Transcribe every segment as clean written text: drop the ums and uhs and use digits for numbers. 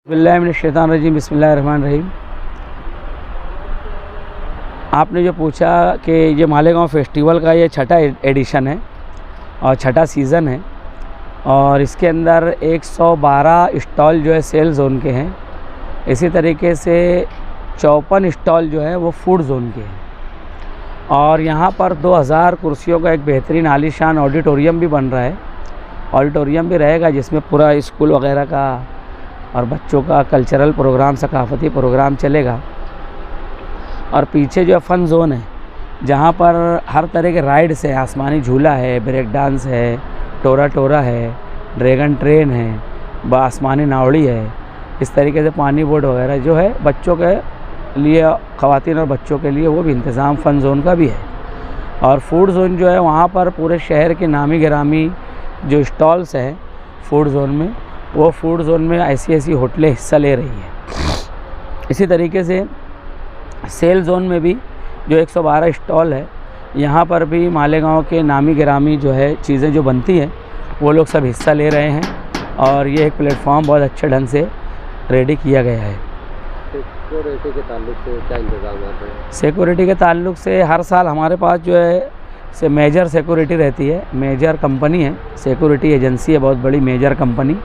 बिस्मिल्लाहिर्रहमानिर्रहीम बिस्मिल्लाहिर्रहमानिर्रहीम। आपने जो पूछा कि ये मालेगांव फेस्टिवल का ये छठा एडिशन है और छठा सीज़न है और इसके अंदर 112 स्टॉल जो है सेल जोन के हैं। इसी तरीके से 54 स्टॉल जो है वो फूड जोन के हैं और यहाँ पर 2000 कुर्सियों का एक बेहतरीन आलीशान ऑडिटोरियम भी बन रहा है। ऑडिटोरियम भी रहेगा जिसमें पूरा स्कूल वगैरह का और बच्चों का कल्चरल प्रोग्राम, सकाफ़ती प्रोग्राम चलेगा। और पीछे जो फ़न जोन है जहाँ पर हर तरह के राइड्स है, आसमानी झूला है, ब्रेक डांस है, टोरा टोरा है, ड्रैगन ट्रेन है, आसमानी नावड़ी है, इस तरीके से पानी बोट वगैरह जो है बच्चों के लिए, ख़वातीन और बच्चों के लिए वो भी इंतज़ाम फ़न जोन का भी है। और फूड जोन जो है वहाँ पर पूरे शहर के नामी गिरामी जो स्टॉल्स हैं फूड जोन में, वो फूड जोन में ऐसी होटलें हिस्सा ले रही हैं। इसी तरीके से सेल जोन में भी जो 112 स्टॉल है यहाँ पर भी मालेगांव के नामी गिरामी जो है चीज़ें जो बनती हैं वो लोग सब हिस्सा ले रहे हैं और ये एक प्लेटफॉर्म बहुत अच्छे ढंग से रेडी किया गया है। सिक्योरिटी के ताल्लुक से क्या इंतजाम हैं? सिक्योरिटी के ताल्लुक से हर साल हमारे पास जो है मेजर सिक्योरिटी रहती है। मेजर कंपनी है, सिक्योरिटी एजेंसी है, बहुत बड़ी मेजर कंपनी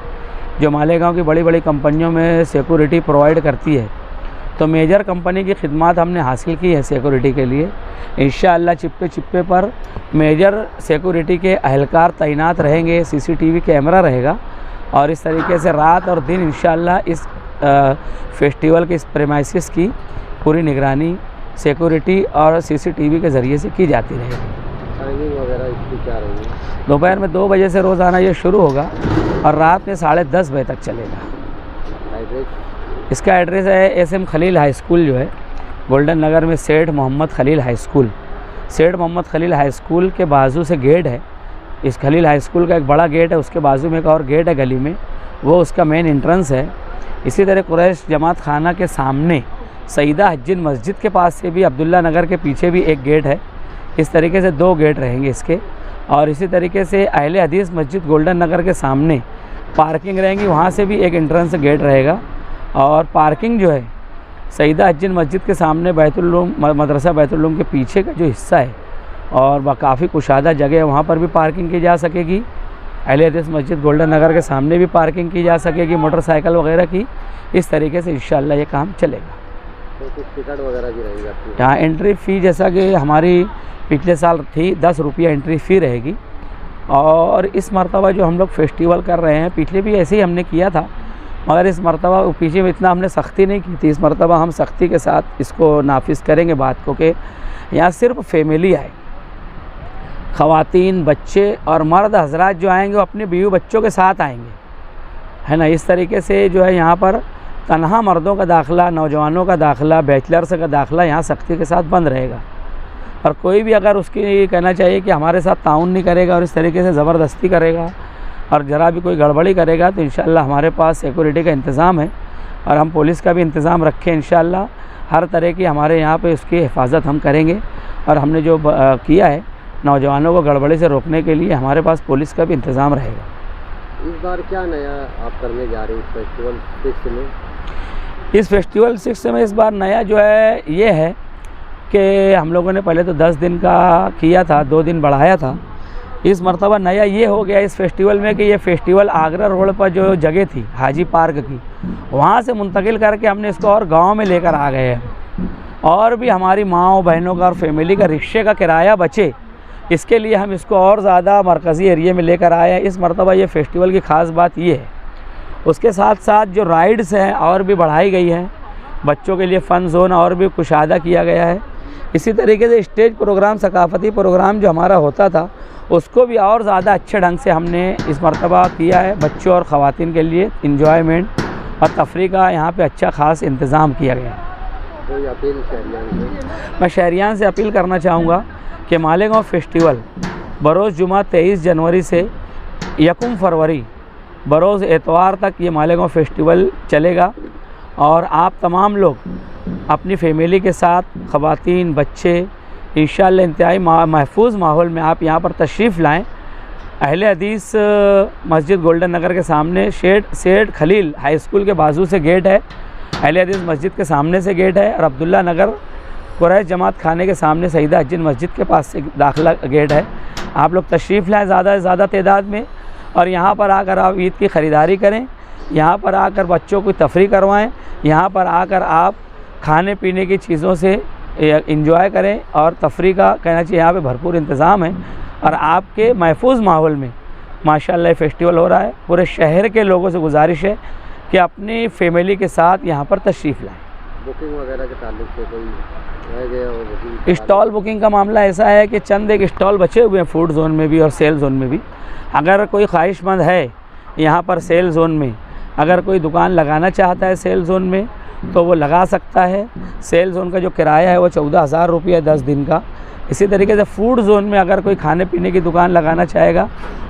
जो मालेगांव की बड़ी बड़ी कंपनियों में सिक्योरिटी प्रोवाइड करती है। तो मेजर कंपनी की खिदमत हमने हासिल की है सिक्योरिटी के लिए। इंशाअल्लाह चिप्पे चिप्पे पर मेजर सिक्योरिटी के अहलकार तैनात रहेंगे, सीसीटीवी कैमरा रहेगा और इस तरीके से रात और दिन इंशाअल्लाह इस फेस्टिवल के इस प्रेमाइसिस की पूरी निगरानी सिक्योरिटी और सीसीटीवी के ज़रिए से की जाती रहेगी। टाइमिंग वगैरह इसकी क्या रहेगी? दोपहर में 2 बजे से रोज़ाना ये शुरू होगा और रात में 10:30 बजे तक चलेगा। एड्रेस? इसका एड्रेस है SM खलील हाई स्कूल जो है गोल्डन नगर में, सेठ मोहम्मद खलील हाई स्कूल। सेठ मोहम्मद खलील हाई स्कूल के बाजू से गेट है। इस खलील हाई स्कूल का एक बड़ा गेट है, उसके बाजू में एक और गेट है गली में, वो उसका मेन एंट्रेंस है। इसी तरह कुरैश जमात खाना के सामने सईदा हज्जिन मस्जिद के पास से भी अब्दुल्ला नगर के पीछे भी एक गेट है। इस तरीके से 2 गेट रहेंगे इसके। और इसी तरीके से अहले हदीस मस्जिद गोल्डन नगर के सामने पार्किंग रहेंगी, वहाँ से भी एक एंट्रेंस गेट रहेगा। और पार्किंग जो है सईदा हज्जिन मस्जिद के सामने बैतुल्लूम मदरसा बैतुल्लूम के पीछे का जो हिस्सा है और वह काफ़ी कुशादा जगह है, वहाँ पर भी पार्किंग की जा सकेगी। अहले हदीस मस्जिद गोल्डन नगर के सामने भी पार्किंग की जा सकेगी मोटरसाइकिल वगैरह की। इस तरीके से इंशाअल्लाह ये काम चलेगा। तो कुछ टिकट वगैरह भी रहेगी आपकी? यहाँ एंट्री फ़ी जैसा कि हमारी पिछले साल थी 10 रुपया एंट्री फ़ी रहेगी। और इस मरतबा जो हम लोग फेस्टिवल कर रहे हैं, पिछले भी ऐसे ही हमने किया था मगर इस मरतबा पीछे में इतना हमने सख्ती नहीं की थी। इस मरतबा हम सख्ती के साथ इसको नाफिज करेंगे बात को कि यहाँ सिर्फ फैमिली आए, ख़वातीन, बच्चे और मर्द हजरात जो आएंगे वो अपने बीवी बच्चों के साथ आएंगे, है ना। इस तरीके से जो है यहाँ पर तन्हा मर्दों का दाखिला, नौजवानों का दाखिला, बैचलर्स का दाखिला यहाँ सख्ती के साथ बंद रहेगा। और कोई भी अगर उसकी कहना चाहिए कि हमारे साथ ताउन नहीं करेगा और इस तरीके से ज़बरदस्ती करेगा और ज़रा भी कोई गड़बड़ी करेगा तो इंशाअल्लाह हमारे पास सिक्योरिटी का इंतज़ाम है और हम पुलिस का भी इंतज़ाम रखें। इंशाअल्लाह हर तरह की हमारे यहाँ पे उसकी हिफाजत हम करेंगे। और हमने जो किया है नौजवानों को गड़बड़ी से रोकने के लिए हमारे पास पुलिस का भी इंतज़ाम रहेगा। इस बार क्या नया आप करने जा रहे हैं इस फेस्टिवल 6 में? इस फेस्टिवल 6 में इस बार नया जो है ये है कि हम लोगों ने पहले तो 10 दिन का किया था, 2 दिन बढ़ाया था। इस मरतबा नया ये हो गया इस फेस्टिवल में कि ये फेस्टिवल आगरा रोड पर जो जगह थी हाजी पार्क की, वहाँ से मुंतकिल करके हमने इसको और गांव में लेकर आ गए हैं। और भी हमारी माँओं बहनों का और फैमिली का रिक्शे का किराया बचे, इसके लिए हम इसको और ज़्यादा मरकज़ी एरिया में लेकर आए हैं। इस मरतबा ये फेस्टिवल की ख़ास बात ये है। उसके साथ साथ जो राइड्स हैं और भी बढ़ाई गई हैं, बच्चों के लिए फ़न जोन और भी कुशादा किया गया है। इसी तरीके से स्टेज प्रोग्राम, सकाफ़ती प्रोग्राम जो हमारा होता था उसको भी और ज़्यादा अच्छे ढंग से हमने इस मरतबा किया है। बच्चों और ख़वातीन के लिए इंजॉयमेंट और तफरी का यहाँ पे अच्छा ख़ास इंतज़ाम किया गया है। कोई अपील शहरियान से? मैं शहरियान से अपील करना चाहूँगा कि मालेगांव फेस्टिवल बरोज़ जुमा 23 जनवरी से 1 फरवरी बरोज़ एतवार तक ये मालेगांव फेस्टिवल चलेगा। और आप तमाम लोग अपनी फैमिली के साथ, ख़वातीन, बच्चे, इंशाअल्लाह इंतहाई महफूज माहौल में आप यहाँ पर तशरीफ़ लाएँ अहले हदीस मस्जिद गोल्डन नगर के सामने सेठ खलील हाई स्कूल के बाजू से गेट है। अहले हदीस मस्जिद के सामने से गेट है और अब्दुल्ला नगर कुरैश जमात खाने के सामने सईदा अज्जिन मस्जिद के पास से दाखिला गेट है। आप लोग तशरीफ़ लाएँ ज़्यादा से ज़्यादा तादाद में और यहाँ पर आकर आप ईद की ख़रीदारी करें, यहाँ पर आकर बच्चों को तफरी करवाएं, यहाँ पर आकर आप खाने पीने की चीज़ों से इंजॉय करें और तफरी का कहना चाहिए यहाँ पे भरपूर इंतज़ाम है और आपके महफूज माहौल में माशाल्लाह फेस्टिवल हो रहा है। पूरे शहर के लोगों से गुजारिश है कि अपनी फैमिली के साथ यहाँ पर तशरीफ़ लाएँ। बुकिंग वगैरह के ताल्लुक से कोई रह गया हो? बुकिंग स्टॉल बुकिंग का मामला ऐसा है कि चंद एक स्टॉल बचे हुए हैं फूड जोन में भी और सेल जोन में भी। अगर कोई ख्वाहिशमंद है यहाँ पर सेल जोन में, अगर कोई दुकान लगाना चाहता है सेल जोन में तो वो लगा सकता है। सेल जोन का जो किराया है वो 14,000 रुपये 10 दिन का। इसी तरीके से फूड जोन में अगर कोई खाने पीने की दुकान लगाना चाहेगा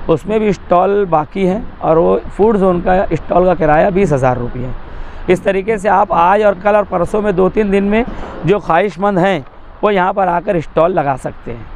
उसमें भी स्टॉल बाकी हैं और वो फूड जोन का स्टॉल का किराया 20,000 रुपये है। इस तरीके से आप आज और कल और परसों में 2-3 दिन में जो ख्वाहिशमंद हैं वो यहाँ पर आकर स्टॉल लगा सकते हैं।